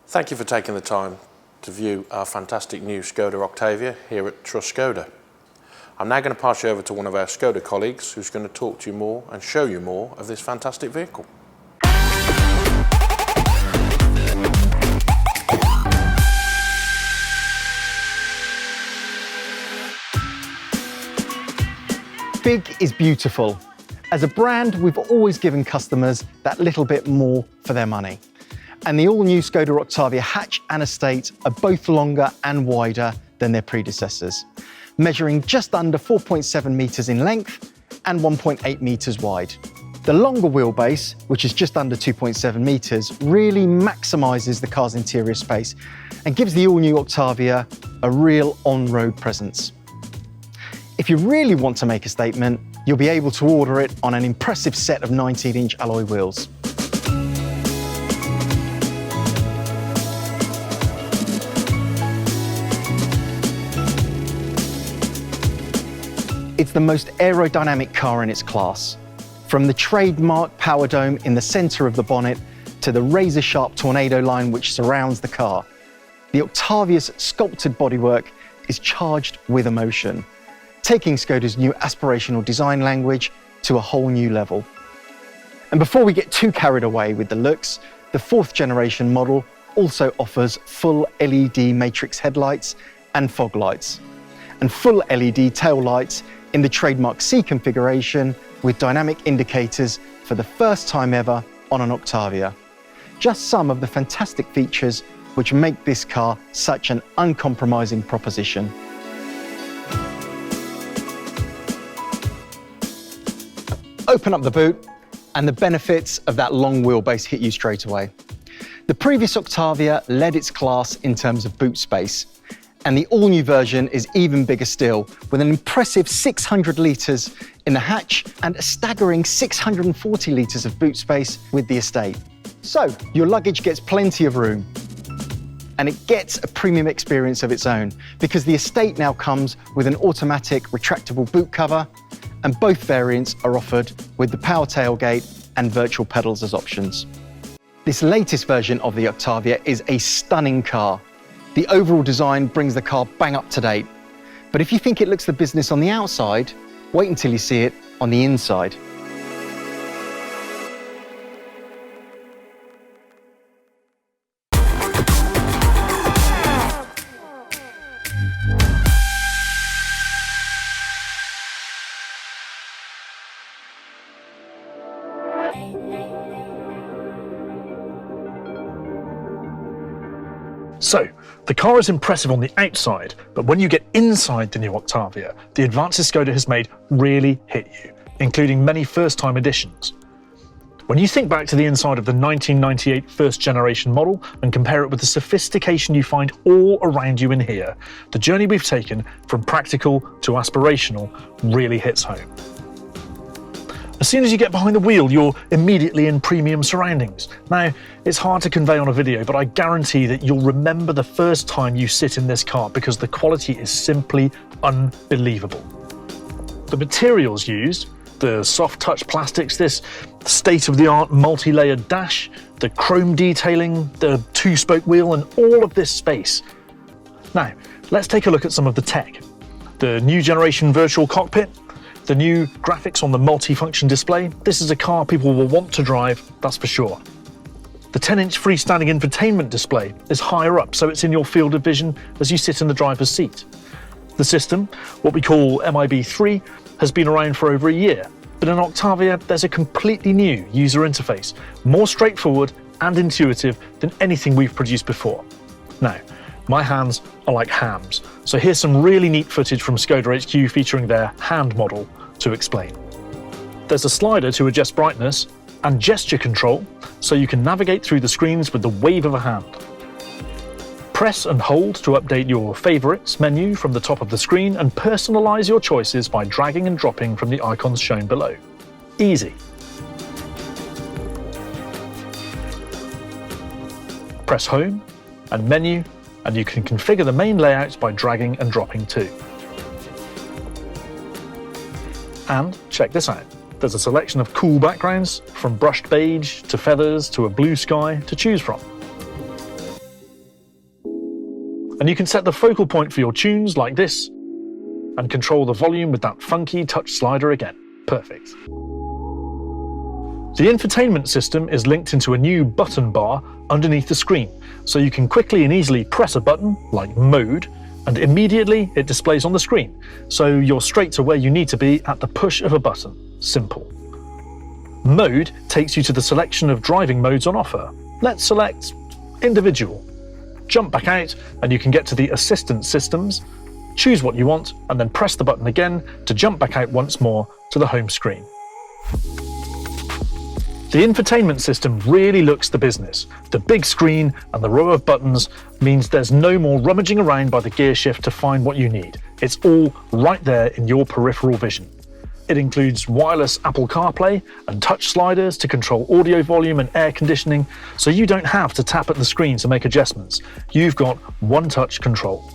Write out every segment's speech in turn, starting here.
Thank you for taking the time to view our fantastic new ŠKODA Octavia here at TRUST ŠKODA. I'm now going to pass you over to one of our ŠKODA colleagues who's going to talk to you more and show you more of this fantastic vehicle. Big is beautiful. As a brand, we've always given customers that little bit more for their money. And the all-new ŠKODA Octavia hatch and estate are both longer and wider than their predecessors, measuring just under 4.7 metres in length and 1.8 metres wide. The longer wheelbase, which is just under 2.7 metres, really maximises the car's interior space and gives the all-new Octavia a real on-road presence. If you really want to make a statement, you'll be able to order it on an impressive set of 19-inch alloy wheels. It's the most aerodynamic car in its class. From the trademark power dome in the centre of the bonnet to the razor-sharp tornado line which surrounds the car, the Octavia's sculpted bodywork is charged with emotion, taking ŠKODA's new aspirational design language to a whole new level. And before we get too carried away with the looks, the 4th generation model also offers full LED matrix headlights and fog lights, and full LED tail lights in the trademark C configuration with dynamic indicators for the first time ever on an Octavia. Just some of the fantastic features which make this car such an uncompromising proposition. Open up the boot and the benefits of that long wheelbase hit you straight away. The previous Octavia led its class in terms of boot space, and the all-new version is even bigger still, with an impressive 600 litres in the hatch and a staggering 640 litres of boot space with the estate. So your luggage gets plenty of room, and it gets a premium experience of its own, because the estate now comes with an automatic retractable boot cover, and both variants are offered with the power tailgate and virtual pedals as options. This latest version of the Octavia is a stunning car. The overall design brings the car bang up to date. But if you think it looks the business on the outside, wait until you see it on the inside. So, the car is impressive on the outside, but when you get inside the new Octavia, the advances ŠKODA has made really hit you, including many first-time additions. When you think back to the inside of the 1998 first-generation model and compare it with the sophistication you find all around you in here, the journey we've taken from practical to aspirational really hits home. As soon as you get behind the wheel, you're immediately in premium surroundings. Now, it's hard to convey on a video, but I guarantee that you'll remember the first time you sit in this car because the quality is simply unbelievable. The materials used, the soft touch plastics, this state-of-the-art multi-layered dash, the chrome detailing, the 2-spoke wheel, and all of this space. Now, let's take a look at some of the tech. The new generation virtual cockpit, the new graphics on the multi-function display. This is a car people will want to drive, that's for sure. The 10-inch freestanding infotainment display is higher up, so it's in your field of vision as you sit in the driver's seat. The system, what we call MIB3, has been around for over a year, but in Octavia there's a completely new user interface, more straightforward and intuitive than anything we've produced before. Now, my hands are like hams, so here's some really neat footage from ŠKODA HQ featuring their hand model to explain. There's a slider to adjust brightness and gesture control, so you can navigate through the screens with the wave of a hand. Press and hold to update your favourites menu from the top of the screen and personalise your choices by dragging and dropping from the icons shown below. Easy. Press home and menu, and you can configure the main layouts by dragging and dropping too. And check this out. There's a selection of cool backgrounds, from brushed beige to feathers to a blue sky to choose from. And you can set the focal point for your tunes like this, and control the volume with that funky touch slider again. Perfect. The infotainment system is linked into a new button bar underneath the screen, so you can quickly and easily press a button, like Mode, and immediately it displays on the screen, so you're straight to where you need to be at the push of a button. Simple. Mode takes you to the selection of driving modes on offer. Let's select Individual. Jump back out and you can get to the assistance systems, choose what you want, and then press the button again to jump back out once more to the home screen. The infotainment system really looks the business. The big screen and the row of buttons means there's no more rummaging around by the gear shift to find what you need. It's all right there in your peripheral vision. It includes wireless Apple CarPlay and touch sliders to control audio volume and air conditioning, so you don't have to tap at the screen to make adjustments. You've got one-touch control.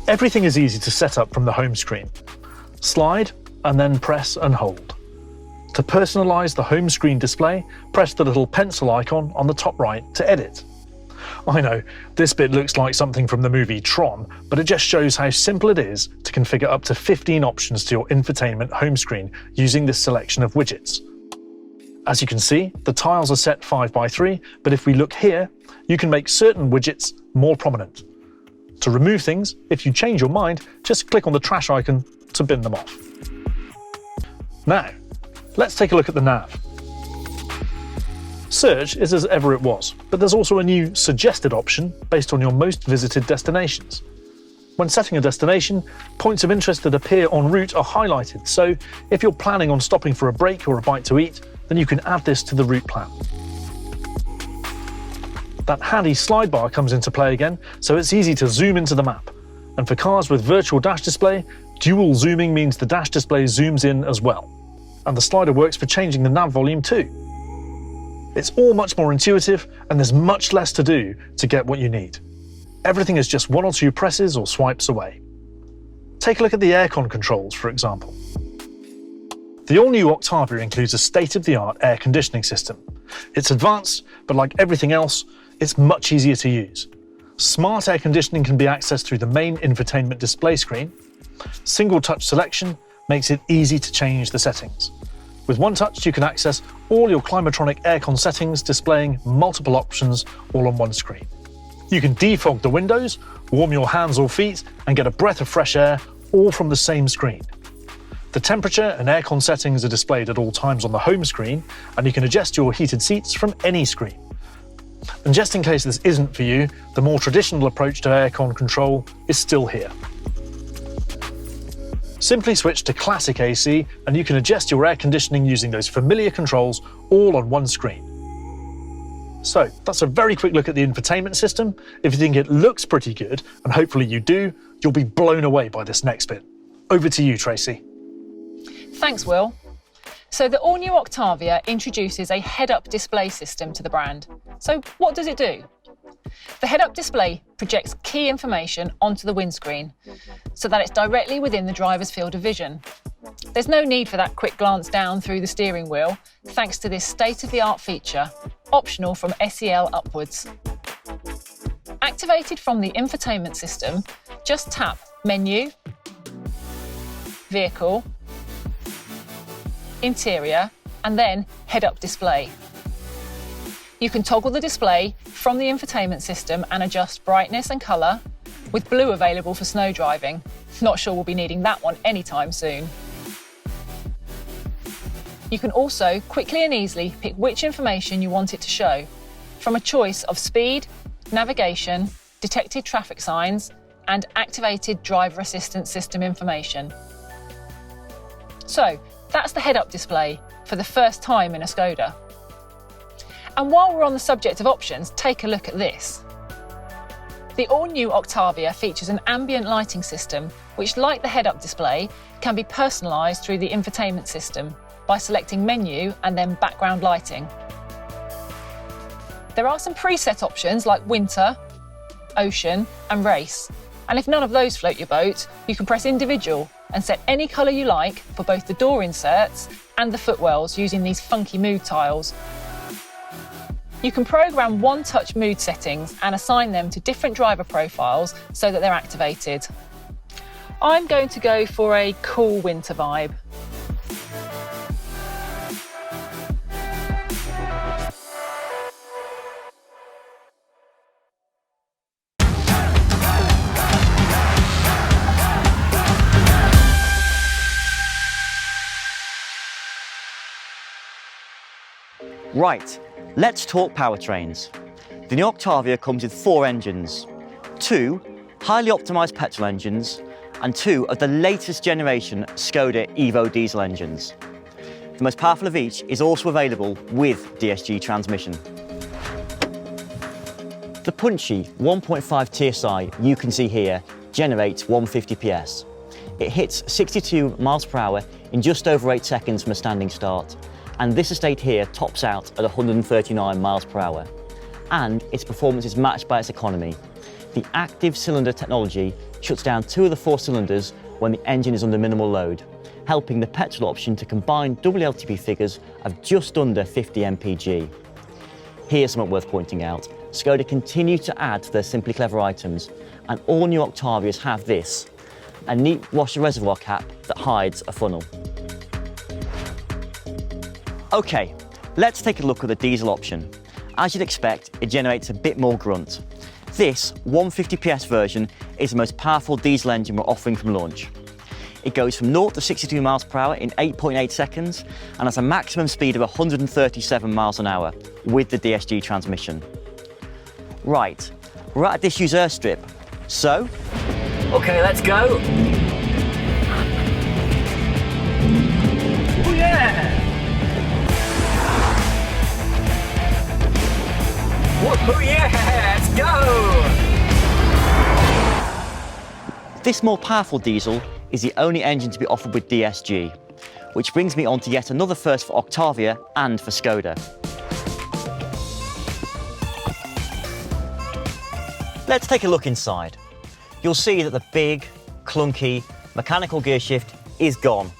Everything is easy to set up from the home screen. Slide and then press and hold. To personalize the home screen display, press the little pencil icon on the top right to edit. I know, this bit looks like something from the movie Tron, but it just shows how simple it is to configure up to 15 options to your infotainment home screen using this selection of widgets. As you can see, the tiles are set 5x3, but if we look here, you can make certain widgets more prominent. To remove things, if you change your mind, just click on the trash icon to bin them off. Now, let's take a look at the nav. Search is as ever it was, but there's also a new suggested option based on your most visited destinations. When setting a destination, points of interest that appear en route are highlighted, so if you're planning on stopping for a break or a bite to eat, then you can add this to the route plan. That handy slide bar comes into play again, so it's easy to zoom into the map. And for cars with virtual dash display, dual zooming means the dash display zooms in as well. And the slider works for changing the nav volume too. It's all much more intuitive, and there's much less to do to get what you need. Everything is just one or two presses or swipes away. Take a look at the aircon controls, for example. The all-new Octavia includes a state-of-the-art air conditioning system. It's advanced, but like everything else, it's much easier to use. Smart air conditioning can be accessed through the main infotainment display screen. Single touch selection makes it easy to change the settings. With one touch, you can access all your Climatronic aircon settings, displaying multiple options all on one screen. You can defog the windows, warm your hands or feet, and get a breath of fresh air, all from the same screen. The temperature and aircon settings are displayed at all times on the home screen, and you can adjust your heated seats from any screen. And just in case this isn't for you, the more traditional approach to aircon control is still here. Simply switch to Classic AC and you can adjust your air conditioning using those familiar controls all on one screen. So that's a very quick look at the infotainment system. If you think it looks pretty good, and hopefully you do, you'll be blown away by this next bit. Over to you, Tracy. Thanks, Will. So the all-new Octavia introduces a head-up display system to the brand. So what does it do? The head-up display projects key information onto the windscreen so that it's directly within the driver's field of vision. There's no need for that quick glance down through the steering wheel, thanks to this state-of-the-art feature, optional from SEL upwards. Activated from the infotainment system, just tap Menu, Vehicle, Interior, and then Head-Up Display. You can toggle the display from the infotainment system and adjust brightness and colour, with blue available for snow driving. Not sure we'll be needing that one anytime soon. You can also quickly and easily pick which information you want it to show, from a choice of speed, navigation, detected traffic signs, and activated driver assistance system information. So that's the head-up display for the first time in a Škoda. And while we're on the subject of options, take a look at this. The all-new Octavia features an ambient lighting system, which, like the head-up display, can be personalised through the infotainment system by selecting Menu and then Background Lighting. There are some preset options like Winter, Ocean and Race, and if none of those float your boat, you can press Individual and set any colour you like for both the door inserts and the footwells using these funky mood tiles. You can program one-touch mood settings and assign them to different driver profiles so that they're activated. I'm going to go for a cool winter vibe. Right, let's talk powertrains. The new Octavia comes with 4 engines, 2 highly optimised petrol engines and 2 of the latest generation Škoda Evo diesel engines. The most powerful of each is also available with DSG transmission. The punchy 1.5 TSI you can see here generates 150 PS. It hits 62 miles per hour in just over 8 seconds from a standing start. And this estate here tops out at 139 miles per hour. And its performance is matched by its economy. The active cylinder technology shuts down 2 of the 4 cylinders when the engine is under minimal load, helping the petrol option to combine WLTP figures of just under 50 mpg. Here's something worth pointing out. Škoda continue to add to their Simply Clever items, and all new Octavias have this, a neat washer reservoir cap that hides a funnel. Okay, let's take a look at the diesel option. As you'd expect, it generates a bit more grunt. This 150 PS version is the most powerful diesel engine we're offering from launch. It goes from 0 to 62 miles per hour in 8.8 seconds and has a maximum speed of 137 miles an hour with the DSG transmission. Right, we're at a disused airstrip, so... Okay, let's go! Oh yeah! Woohoo, yeah, let's go! This more powerful diesel is the only engine to be offered with DSG, which brings me on to yet another first for Octavia and for Škoda. Let's take a look inside. You'll see that the big, clunky, mechanical gear shift is gone.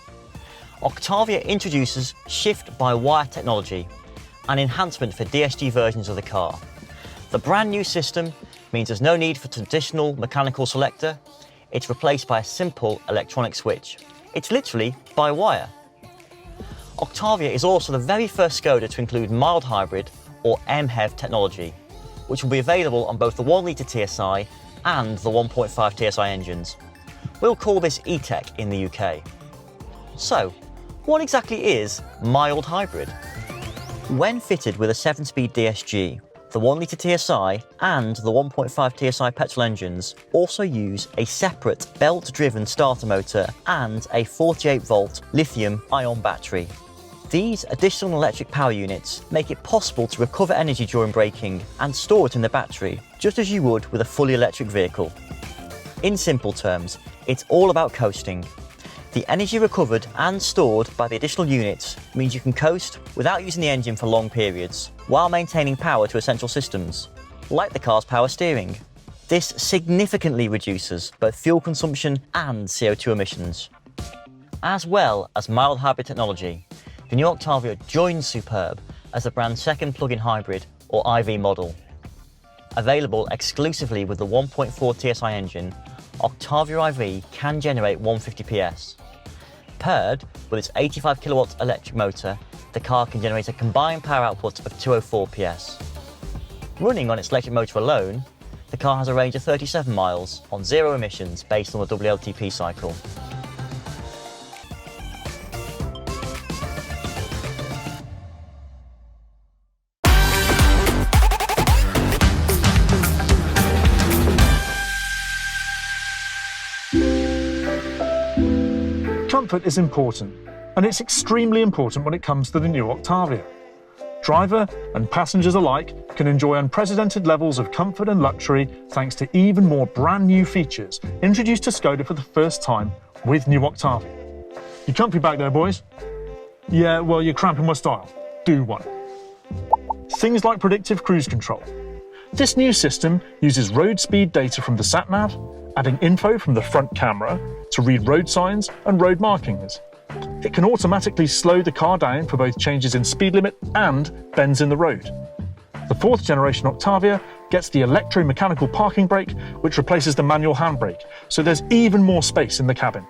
Octavia introduces shift-by-wire technology, an enhancement for DSG versions of the car. The brand new system means there's no need for traditional mechanical selector. It's replaced by a simple electronic switch. It's literally by wire. Octavia is also the very first Škoda to include mild hybrid or MHEV technology, which will be available on both the 1 litre TSI and the 1.5 TSI engines. We'll call this E-Tech in the UK. So, what exactly is mild hybrid? When fitted with a 7-speed DSG, the 1 litre TSI and the 1.5 TSI petrol engines also use a separate belt-driven starter motor and a 48-volt lithium-ion battery. These additional electric power units make it possible to recover energy during braking and store it in the battery, just as you would with a fully electric vehicle. In simple terms, it's all about coasting. The energy recovered and stored by the additional units means you can coast without using the engine for long periods, while maintaining power to essential systems, like the car's power steering. This significantly reduces both fuel consumption and CO2 emissions. As well as mild hybrid technology, the new Octavia joins Superb as the brand's second plug-in hybrid, or IV model. Available exclusively with the 1.4 TSI engine, Octavia IV can generate 150 PS. Paired with its 85 kilowatt electric motor, the car can generate a combined power output of 204 PS. Running on its electric motor alone, the car has a range of 37 miles on 0 emissions based on the WLTP cycle. Comfort is important, and it's extremely important when it comes to the new Octavia. Driver and passengers alike can enjoy unprecedented levels of comfort and luxury thanks to even more brand new features introduced to Škoda for the first time with new Octavia. You comfy back there, boys? Yeah, well, you're cramping my style. Do one. Things like predictive cruise control. This new system uses road speed data from the sat-nav, adding info from the front camera to read road signs and road markings. It can automatically slow the car down for both changes in speed limit and bends in the road. The 4th generation Octavia gets the electromechanical parking brake, which replaces the manual handbrake, so there's even more space in the cabin.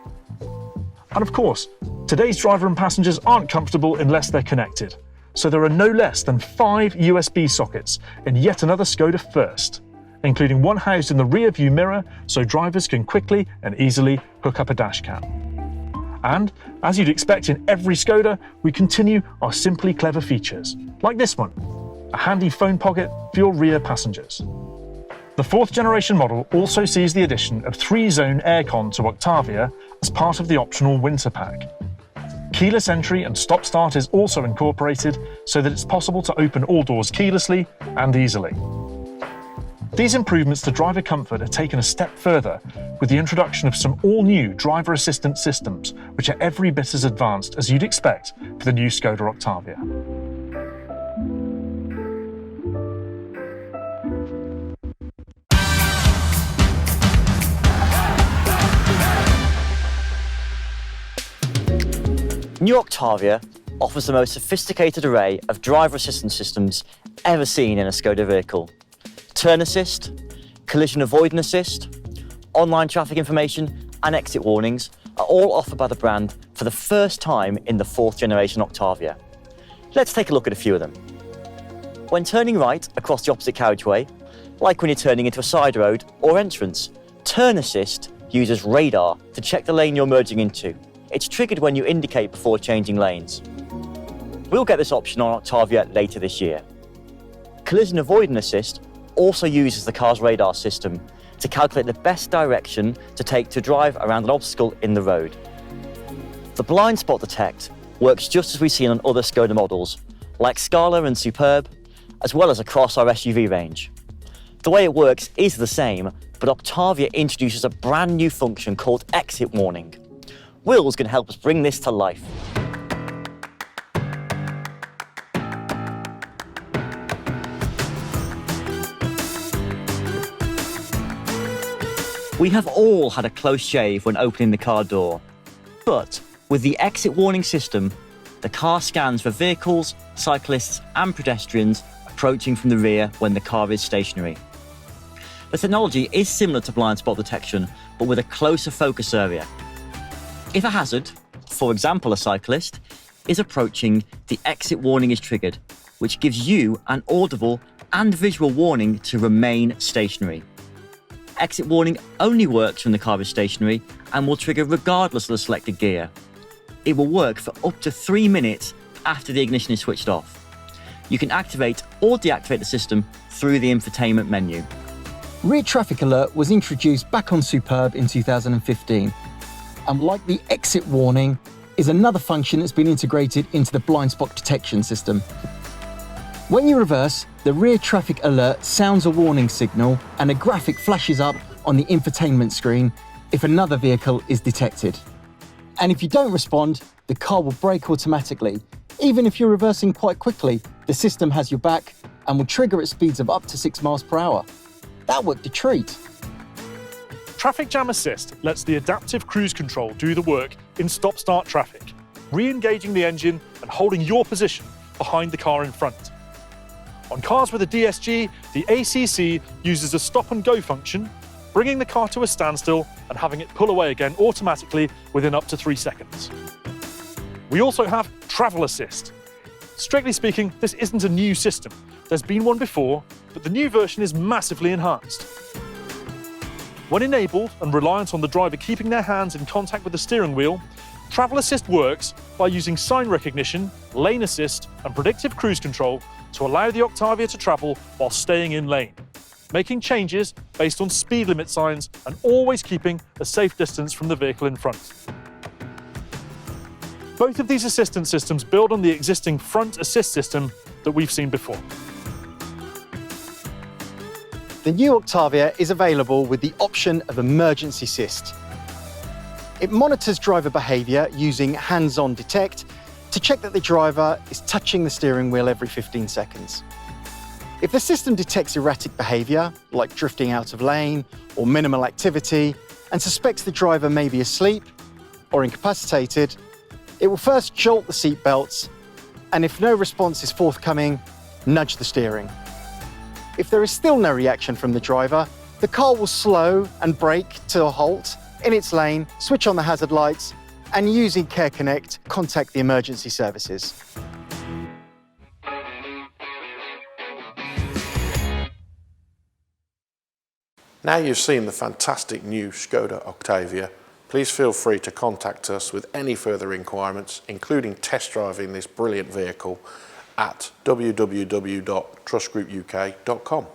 And of course, today's driver and passengers aren't comfortable unless they're connected, so there are no less than 5 USB sockets in yet another Škoda first, including one housed in the rear view mirror so drivers can quickly and easily hook up a dash cam. And, as you'd expect in every Škoda, we continue our simply clever features, like this one, a handy phone pocket for your rear passengers. The 4th generation model also sees the addition of 3-zone aircon to Octavia as part of the optional winter pack. Keyless entry and stop-start is also incorporated so that it's possible to open all doors keylessly and easily. These improvements to driver comfort are taken a step further with the introduction of some all-new driver assistance systems, which are every bit as advanced as you'd expect for the new Škoda Octavia. New Octavia offers the most sophisticated array of driver assistance systems ever seen in a Škoda vehicle. Turn assist, collision avoidance assist, online traffic information and exit warnings are all offered by the brand for the first time in the 4th generation Octavia. Let's take a look at a few of them. When turning right across the opposite carriageway, like when you're turning into a side road or entrance, turn assist uses radar to check the lane you're merging into. It's triggered when you indicate before changing lanes. We'll get this option on Octavia later this year. Collision avoidance assist also uses the car's radar system to calculate the best direction to take to drive around an obstacle in the road. The blind spot detect works just as we've seen on other Škoda models, like Scala and Superb, as well as across our SUV range. The way it works is the same, but Octavia introduces a brand new function called exit warning. Will's going to help us bring this to life. We have all had a close shave when opening the car door. But with the exit warning system, the car scans for vehicles, cyclists and pedestrians approaching from the rear when the car is stationary. The technology is similar to blind spot detection, but with a closer focus area. If a hazard, for example a cyclist, is approaching, the exit warning is triggered, which gives you an audible and visual warning to remain stationary. Exit warning only works when the car is stationary and will trigger regardless of the selected gear. It will work for up to 3 minutes after the ignition is switched off. You can activate or deactivate the system through the infotainment menu. Rear traffic alert was introduced back on Superb in 2015. And like the exit warning, is another function that's been integrated into the blind spot detection system. When you reverse, the rear traffic alert sounds a warning signal and a graphic flashes up on the infotainment screen if another vehicle is detected. And if you don't respond, the car will brake automatically. Even if you're reversing quite quickly, the system has your back and will trigger at speeds of up to 6 miles per hour. That worked a treat. Traffic Jam Assist lets the adaptive cruise control do the work in stop-start traffic, re-engaging the engine and holding your position behind the car in front. On cars with a DSG, the ACC uses a stop-and-go function, bringing the car to a standstill and having it pull away again automatically within up to 3 seconds. We also have Travel Assist. Strictly speaking, this isn't a new system. There's been one before, but the new version is massively enhanced. When enabled and reliant on the driver keeping their hands in contact with the steering wheel, Travel Assist works by using sign recognition, lane assist and predictive cruise control to allow the Octavia to travel while staying in lane, making changes based on speed limit signs and always keeping a safe distance from the vehicle in front. Both of these assistance systems build on the existing front assist system that we've seen before. The new Octavia is available with the option of emergency assist. It monitors driver behaviour using hands-on detect to check that the driver is touching the steering wheel every 15 seconds. If the system detects erratic behaviour, like drifting out of lane or minimal activity, and suspects the driver may be asleep or incapacitated, it will first jolt the seat belts, and if no response is forthcoming, nudge the steering. If there is still no reaction from the driver, the car will slow and brake to a halt in its lane, switch on the hazard lights, and using Care Connect, contact the emergency services. Now you've seen the fantastic new ŠKODA OCTAVIA, please feel free to contact us with any further requirements, including test driving this brilliant vehicle at www.trustgroupuk.com.